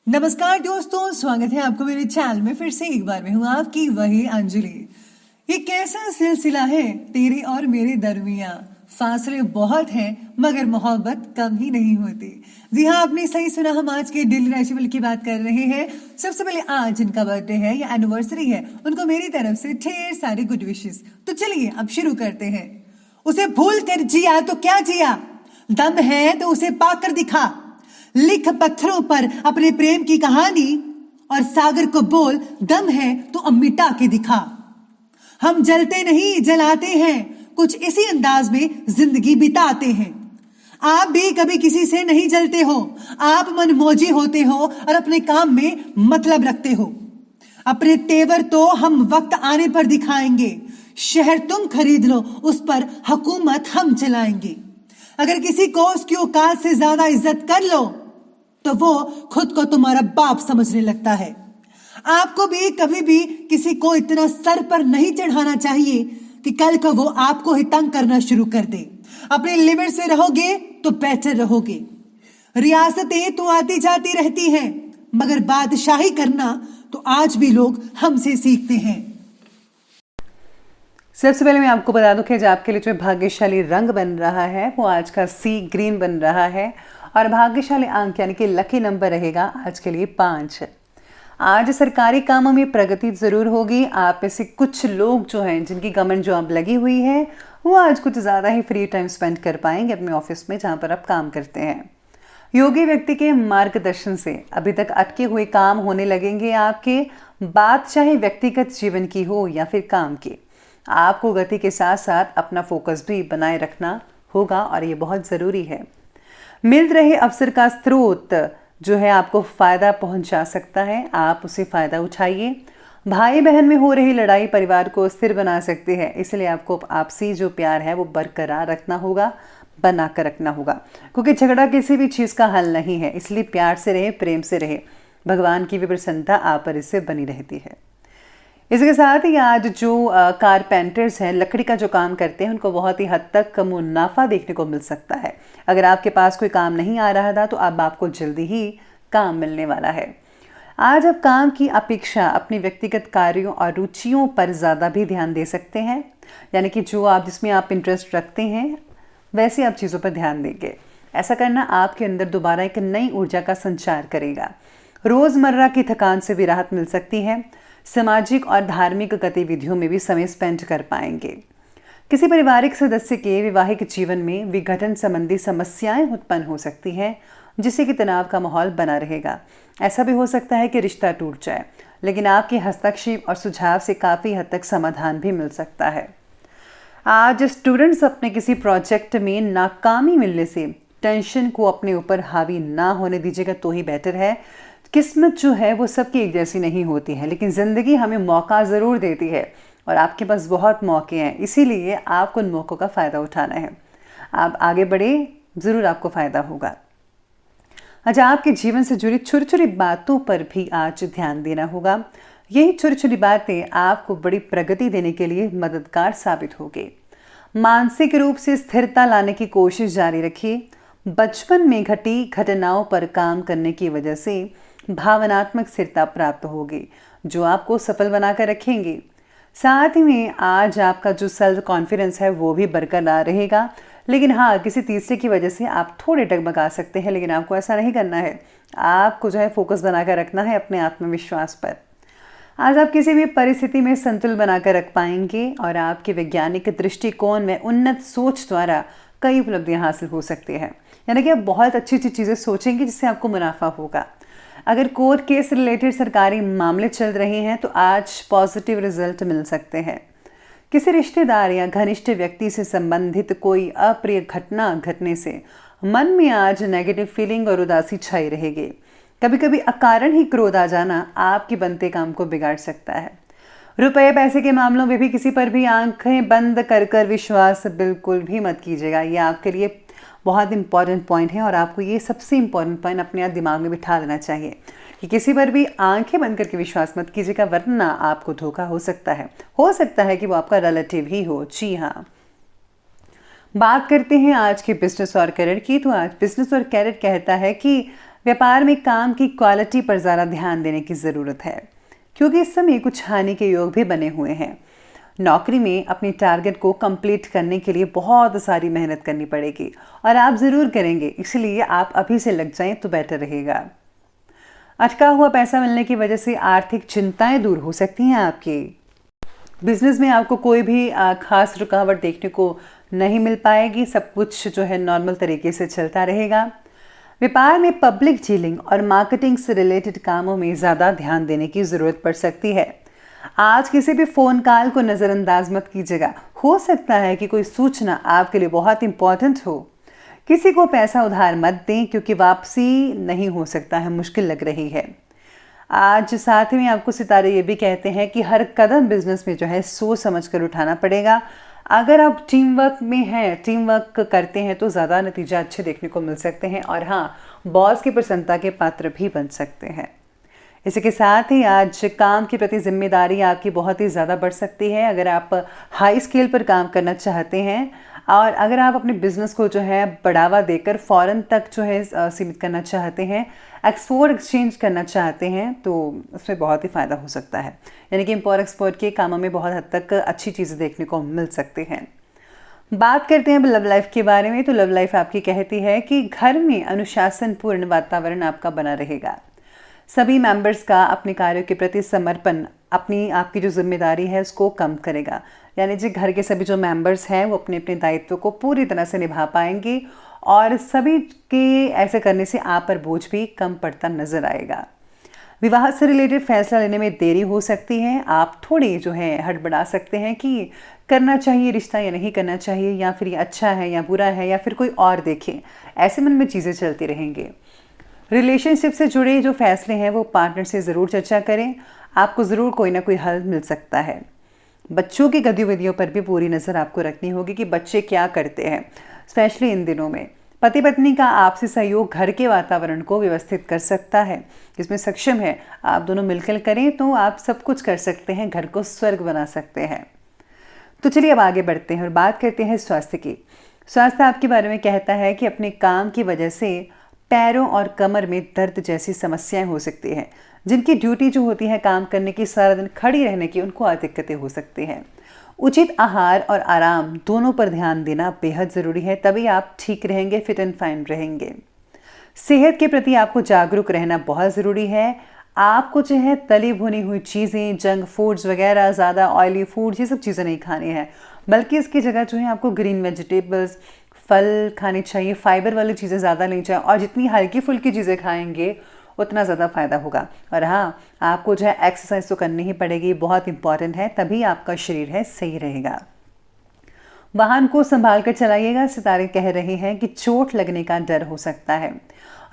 नमस्कार दोस्तों, स्वागत है आपको मेरे चैनल में। फिर से एक बार मैं हूँ आपकी वही अंजलि। ये कैसा सिलसिला है तेरे और मेरे दरमियां, फासले बहुत हैं मगर मोहब्बत कम ही नहीं होती। जी हाँ, आपने सही सुना, हम आज के डेली राशिफल की बात कर रहे हैं। सबसे पहले आज जिनका बर्थडे है या एनिवर्सरी है उनको मेरी तरफ से ढेर सारी गुड विशेस। तो चलिए अब शुरू करते हैं। उसे भूल कर जिया तो क्या जिया, दम है तो उसे पाकर दिखा, लिख पत्थरों पर अपने प्रेम की कहानी और सागर को बोल दम है तो अब मिटा के दिखा। हम जलते नहीं जलाते हैं, कुछ इसी अंदाज में जिंदगी बिताते हैं। आप भी कभी किसी से नहीं जलते हो, आप मनमौजी होते हो और अपने काम में मतलब रखते हो। अपने तेवर तो हम वक्त आने पर दिखाएंगे, शहर तुम खरीद लो उस पर हुकूमत हम चलाएंगे। अगर किसी को उसकी औकात से ज्यादा इज्जत कर लो तो वो खुद को तुम्हारा बाप समझने लगता है। आपको भी कभी भी किसी को इतना सर पर नहीं चढ़ाना चाहिए कि कल को वो आपको ही तंग करना शुरू कर दे। अपने लिमिट से रहोगे तो बेहतर रहोगे। रियासतें तो आती जाती रहती हैं मगर बादशाही करना तो आज भी लोग हमसे सीखते हैं। सबसे पहले मैं आपको बता दूं कि आज आपके लिए जो भाग्यशाली रंग बन रहा है वो आज का सी ग्रीन बन रहा है और भाग्यशाली अंक यानी कि लकी नंबर रहेगा आज के लिए 5। आज सरकारी कामों में प्रगति जरूर होगी। आप में से कुछ लोग जो हैं जिनकी गवर्नमेंट जॉब लगी हुई है वो आज कुछ ज़्यादा ही फ्री टाइम स्पेंड कर पाएंगे अपने ऑफिस में जहाँ पर आप काम करते हैं। योगी व्यक्ति के मार्गदर्शन से अभी तक अटके हुए काम होने लगेंगे आपके, बात चाहे व्यक्तिगत जीवन की हो या फिर काम की। आपको गति के साथ साथ अपना फोकस भी बनाए रखना होगा और ये बहुत ज़रूरी है। मिल रहे अवसर का स्रोत जो है आपको फ़ायदा पहुंचा सकता है, आप उसे फ़ायदा उठाइए। भाई बहन में हो रही लड़ाई परिवार को स्थिर बना सकती है, इसलिए आपको आपसी जो प्यार है वो बरकरार रखना होगा, बना कर रखना होगा, क्योंकि झगड़ा किसी भी चीज़ का हल नहीं है। इसलिए प्यार से रहे, प्रेम से रहे, भगवान की भी प्रसन्नता आप पर इससे बनी रहती है। इसके साथ ही आज जो कारपेंटर्स हैं, लकड़ी का जो काम करते हैं, उनको बहुत ही हद तक मुनाफा देखने को मिल सकता है। अगर आपके पास कोई काम नहीं आ रहा था तो अब आपको जल्दी ही काम मिलने वाला है। आज आप काम की अपेक्षा अपने व्यक्तिगत कार्यों और रुचियों पर ज़्यादा भी ध्यान दे सकते हैं, यानी कि जिसमें आप इंटरेस्ट रखते हैं वैसे आप चीज़ों पर ध्यान देंगे। ऐसा करना आपके अंदर दोबारा एक नई ऊर्जा का संचार करेगा। रोज़मर्रा की थकान से भी राहत मिल सकती है। सामाजिक और धार्मिक गतिविधियों में भी समय स्पेंड कर पाएंगे। किसी पारिवारिक सदस्य के वैवाहिक जीवन में विघटन संबंधी समस्याएं उत्पन्न हो सकती हैं, जिससे कि तनाव का माहौल बना रहेगा। ऐसा भी हो सकता है कि रिश्ता टूट जाए, लेकिन आपके हस्तक्षेप और सुझाव से काफ़ी हद तक समाधान भी मिल सकता है। आज स्टूडेंट्स अपने किसी प्रोजेक्ट में नाकामी मिलने से टेंशन को अपने ऊपर हावी ना होने दीजिएगा तो ही बेटर है। किस्मत जो है वो सबकी एक जैसी नहीं होती है, लेकिन ज़िंदगी हमें मौका ज़रूर देती है और आपके पास बहुत मौके हैं, इसीलिए आपको उन मौक़ों का फ़ायदा उठाना है। आप आगे बढ़े, ज़रूर आपको फ़ायदा होगा। आज आपके जीवन से जुड़ी छोटी छोटी बातों पर भी आज ध्यान देना होगा। यही छोटी छोटी बातें आपको बड़ी प्रगति देने के लिए मददगार साबित होगी। मानसिक रूप से स्थिरता लाने की कोशिश जारी रखिए। बचपन में घटी घटनाओं पर काम करने की वजह से भावनात्मक स्थिरता प्राप्त होगी जो आपको सफल बनाकर रखेंगे। साथ ही में आज आपका जो सेल्फ कॉन्फिडेंस है वो भी बरकरार रहेगा, लेकिन हाँ, किसी तीसरे की वजह से आप थोड़े डगमगा सकते हैं, लेकिन आपको ऐसा नहीं करना है। आपको जो है फोकस बनाकर रखना है अपने आत्मविश्वास पर। आज आप किसी भी परिस्थिति में संतुलन बनाकर रख पाएंगे और आपके वैज्ञानिक दृष्टिकोण में उन्नत सोच द्वारा कई उपलब्धियां हासिल हो सकती हैं, यानी कि आप बहुत अच्छी अच्छी चीज़ें सोचेंगे जिससे आपको मुनाफा होगा। अगर कोर्ट केस रिलेटेड सरकारी मामले चल रहे हैं तो आज पॉजिटिव रिजल्ट मिल सकते हैं। किसी रिश्तेदार या घनिष्ठ व्यक्ति से संबंधित कोई अप्रिय घटना घटने से मन में आज नेगेटिव फीलिंग और उदासी छाई रहेगी। कभी कभी अकारण ही क्रोध आ जाना आपके बनते काम को बिगाड़ सकता है। रुपए पैसे के मामलों में भी किसी पर भी आंखें बंद कर विश्वास बिल्कुल भी मत कीजिएगा। ये आपके लिए बहुत इंपॉर्टेंट पॉइंट है और आपको ये सबसे इंपॉर्टेंट पॉइंट अपने आप दिमाग में बिठा देना चाहिए कि किसी पर भी आंखें बंद करके विश्वास मत कीजिएगा, वरना आपको धोखा हो सकता है। हो सकता है कि वो आपका रिलेटिव ही हो। जी हाँ, बात करते हैं आज के बिजनेस और करियर की। तो आज बिजनेस और करियर कहता है कि व्यापार में काम की क्वालिटी पर ज़्यादा ध्यान देने की ज़रूरत है, क्योंकि इस समय कुछ हानि के योग भी बने हुए हैं। नौकरी में अपनी टारगेट को कंप्लीट करने के लिए बहुत सारी मेहनत करनी पड़ेगी और आप ज़रूर करेंगे, इसलिए आप अभी से लग जाएं तो बेटर रहेगा। अटका हुआ पैसा मिलने की वजह से आर्थिक चिंताएं दूर हो सकती हैं आपकी। बिजनेस में आपको कोई भी खास रुकावट देखने को नहीं मिल पाएगी, सब कुछ जो है नॉर्मल तरीके से चलता रहेगा। व्यापार में पब्लिक डीलिंग और मार्केटिंग से रिलेटेड कामों में ज़्यादा ध्यान देने की ज़रूरत पड़ सकती है। आज किसी भी फ़ोन कॉल को नज़रअंदाज मत कीजिएगा, हो सकता है कि कोई सूचना आपके लिए बहुत इंपॉर्टेंट हो। किसी को पैसा उधार मत दें, क्योंकि वापसी नहीं हो सकता है, मुश्किल लग रही है। आज साथ में आपको सितारे ये भी कहते हैं कि हर कदम बिजनेस में जो है सोच समझ कर उठाना पड़ेगा। अगर आप टीम वर्क में हैं, टीम वर्क करते हैं तो ज़्यादा नतीजा अच्छे देखने को मिल सकते हैं और हाँ, बॉस की प्रसन्नता के पात्र भी बन सकते हैं। इसी के साथ ही आज काम के प्रति जिम्मेदारी आपकी बहुत ही ज़्यादा बढ़ सकती है। अगर आप हाई स्केल पर काम करना चाहते हैं और अगर आप अपने बिजनेस को जो है बढ़ावा देकर फॉरेन तक जो है सीमित करना चाहते हैं, एक्सपोर्ट एक्सचेंज करना चाहते हैं, तो उसमें बहुत ही फ़ायदा हो सकता है। यानी कि इम्पोर्ट एक्सपोर्ट के कामों में बहुत हद तक अच्छी चीज़ें देखने को मिल सकती हैं। बात करते हैं लव लाइफ के बारे में, तो लव लाइफ आपकी कहती है कि घर में अनुशासनपूर्ण वातावरण आपका बना रहेगा। सभी मेंबर्स का अपने कार्यों के प्रति समर्पण आपकी जो जिम्मेदारी है उसको कम करेगा। यानी जी घर के सभी जो मेंबर्स हैं वो अपने अपने दायित्व को पूरी तरह से निभा पाएंगे और सभी के ऐसे करने से आप पर बोझ भी कम पड़ता नजर आएगा। विवाह से रिलेटेड फैसला लेने में देरी हो सकती है। आप थोड़ी जो है हड़बड़ा सकते हैं कि करना चाहिए रिश्ता या नहीं करना चाहिए, या फिर ये अच्छा है या बुरा है, या फिर कोई और देखे। ऐसे मन में चीज़ें चलती रहेंगे। रिलेशनशिप से जुड़े जो फैसले हैं वो पार्टनर से ज़रूर चर्चा करें, आपको ज़रूर कोई ना कोई हल मिल सकता है। बच्चों की गतिविधियों पर भी पूरी नज़र आपको रखनी होगी कि बच्चे क्या करते हैं, स्पेशली इन दिनों में। पति पत्नी का आपसी सहयोग घर के वातावरण को व्यवस्थित कर सकता है, जिसमें सक्षम है। आप दोनों मिलकर करें तो आप सब कुछ कर सकते हैं, घर को स्वर्ग बना सकते हैं। तो चलिए अब आगे बढ़ते हैं और बात करते हैं स्वास्थ्य की। स्वास्थ्य आपके बारे में कहता है कि अपने काम की वजह से पैरों और कमर में दर्द जैसी समस्याएं हो सकती हैं। जिनकी ड्यूटी जो होती है काम करने की, सारा दिन खड़ी रहने की, उनको और दिक्कतें हो सकती हैं। उचित आहार और आराम दोनों पर ध्यान देना बेहद ज़रूरी है, तभी आप ठीक रहेंगे, फिट एंड फाइन रहेंगे। सेहत के प्रति आपको जागरूक रहना बहुत ज़रूरी है। आपको जो है तली भुनी हुई चीज़ें, जंक फूड्स वगैरह, ज़्यादा ऑयली फूड्स, ये सब चीज़ें नहीं खानी है, बल्कि इसकी जगह जो है आपको ग्रीन वेजिटेबल्स, फल खाने चाहिए, फाइबर वाली चीज़ें ज़्यादा लेनी चाहिए और जितनी हल्की फुल्की चीज़ें खाएंगे उतना ज़्यादा फ़ायदा होगा। और हाँ, आपको जो है एक्सरसाइज तो करनी ही पड़ेगी, बहुत इंपॉर्टेंट है, तभी आपका शरीर है सही रहेगा। वाहन को संभाल कर चलाइएगा। सितारे कह रहे हैं कि चोट लगने का डर हो सकता है।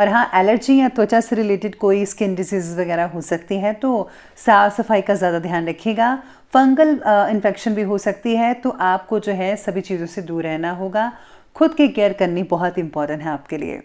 और हाँ, एलर्जी या त्वचा से रिलेटेड कोई स्किन डिजीज़ वगैरह हो सकती है, तो साफ़ सफाई का ज़्यादा ध्यान रखिएगा। फंगल इन्फेक्शन भी हो सकती है, तो आपको जो है सभी चीज़ों से दूर रहना होगा। खुद की केयर करनी बहुत इंपॉर्टेंट है आपके लिए।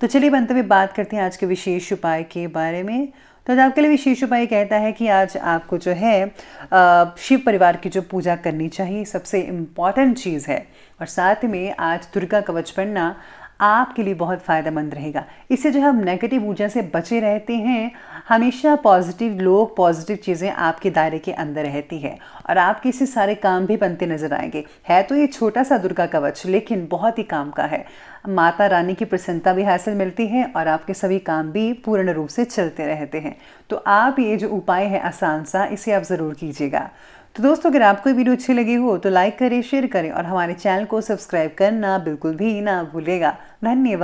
तो चलिए बनते हुए बात करते हैं आज के विशेष उपाय के बारे में। तो आज आपके लिए विशेष उपाय कहता है कि आज आपको जो है शिव परिवार की जो पूजा करनी चाहिए, सबसे इम्पॉर्टेंट चीज़ है। और साथ में आज दुर्गा कवच पढ़ना आपके लिए बहुत फ़ायदेमंद रहेगा। इससे जो हम नेगेटिव ऊर्जा से बचे रहते हैं, हमेशा पॉजिटिव लोग, पॉजिटिव चीज़ें आपके दायरे के अंदर रहती है और आपके इससे सारे काम भी बनते नजर आएंगे। है तो ये छोटा सा दुर्गा कवच, लेकिन बहुत ही काम का है। माता रानी की प्रसन्नता भी हासिल मिलती है और आपके सभी काम भी पूर्ण रूप से चलते रहते हैं। तो आप ये जो उपाय है आसान सा, इसे आप ज़रूर कीजिएगा। तो दोस्तों, अगर आपको ये वीडियो अच्छी लगी हो तो लाइक करें, शेयर करें और हमारे चैनल को सब्सक्राइब करना बिल्कुल भी ना भूलिएगा। धन्यवाद।